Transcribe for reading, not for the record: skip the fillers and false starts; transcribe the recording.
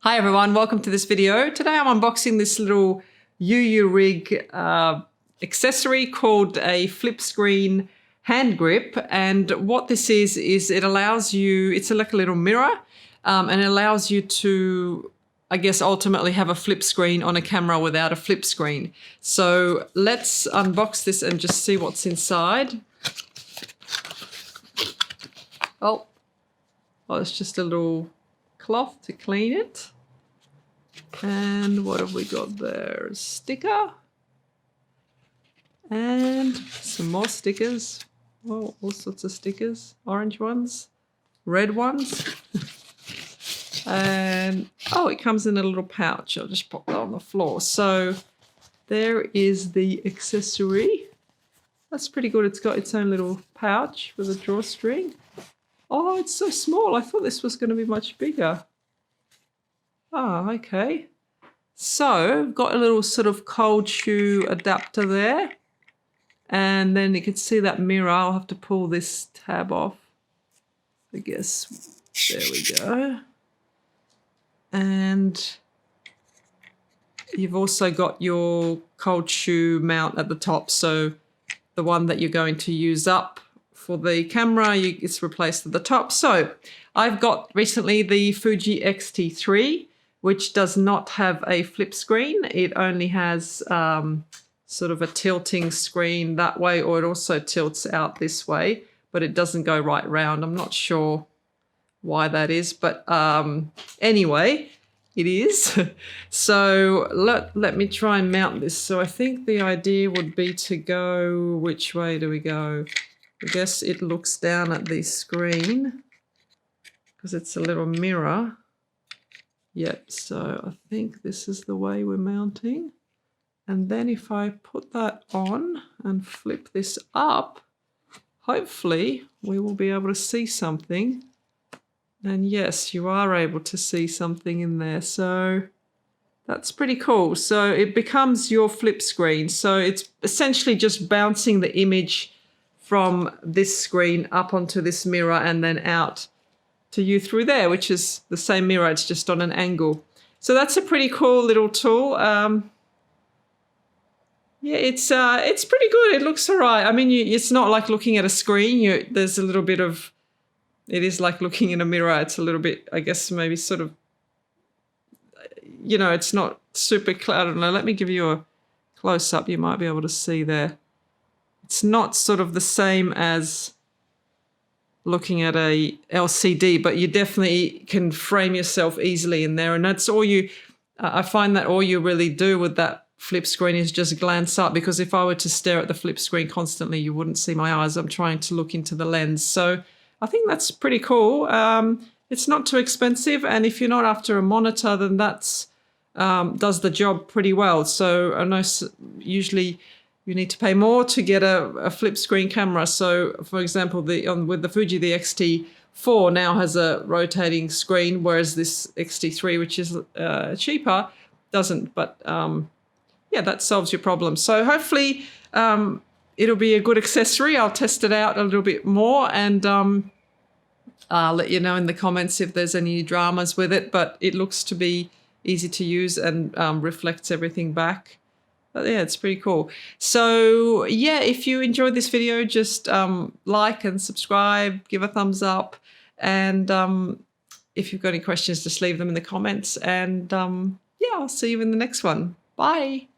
Hi everyone, welcome to this video. Today I'm unboxing this little UUrig accessory called a flip screen hand grip. And what this is it allows you, it's like a little mirror, and it allows you to, I guess, ultimately have a flip screen on a camera without a flip screen. So let's unbox this and just see what's inside. Oh, it's just a little cloth to clean it. And what have we got there? A sticker and some more stickers. Oh, all sorts of stickers. Orange ones, red ones. And oh, it comes in a little pouch. I'll just pop that on the floor. So there is the accessory. That's pretty good. It's got its own little pouch with a drawstring. Oh, it's so small. I thought this was going to be much bigger. Ah, okay. So I've got a little sort of cold shoe adapter there. And then you can see that mirror. I'll have to pull this tab off. I guess. There we go. And you've also got your cold shoe mount at the top. So the one that you're going to use up for the camera, it's replaced at the top. So I've got recently the Fuji X-T3, which does not have a flip screen. It only has sort of a tilting screen that way, or it also tilts out this way, but it doesn't go right round. I'm not sure why that is, but anyway, it is. So let me try and mount this. So I think the idea would be to go, which way do we go? I guess it looks down at the screen because it's a little mirror. Yeah, so I think this is the way we're mounting. And then if I put that on and flip this up, hopefully we will be able to see something. And yes, you are able to see something in there. So that's pretty cool. So it becomes your flip screen. So it's essentially just bouncing the image from this screen up onto this mirror and then out to you through there, which is the same mirror, it's just on an angle. So that's a pretty cool little tool. Yeah, it's pretty good. It looks all right. I mean, it's not like looking at a screen. There's a little bit of, it is like looking in a mirror. It's a little bit, I guess, maybe sort of, it's not super clear. I don't know. Let me give you a close up. You might be able to see there. It's not sort of the same as looking at a LCD, but you definitely can frame yourself easily in there. And that's all you, I find that all you really do with that flip screen is just glance up, because if I were to stare at the flip screen constantly, you wouldn't see my eyes. I'm trying to look into the lens. So I think that's pretty cool. It's not too expensive. And if you're not after a monitor, then that's does the job pretty well. So I know usually you need to pay more to get a flip screen camera. So, for example, with the Fuji, the X-T4 now has a rotating screen, whereas this X-T3, which is cheaper, doesn't. But yeah, that solves your problem. So hopefully it'll be a good accessory. I'll test it out a little bit more, and I'll let you know in the comments if there's any dramas with it. But it looks to be easy to use and reflects everything back. But yeah, it's pretty cool. So yeah, if you enjoyed this video, just like and subscribe, give a thumbs up. And if you've got any questions, just leave them in the comments. And yeah, I'll see you in the next one. Bye.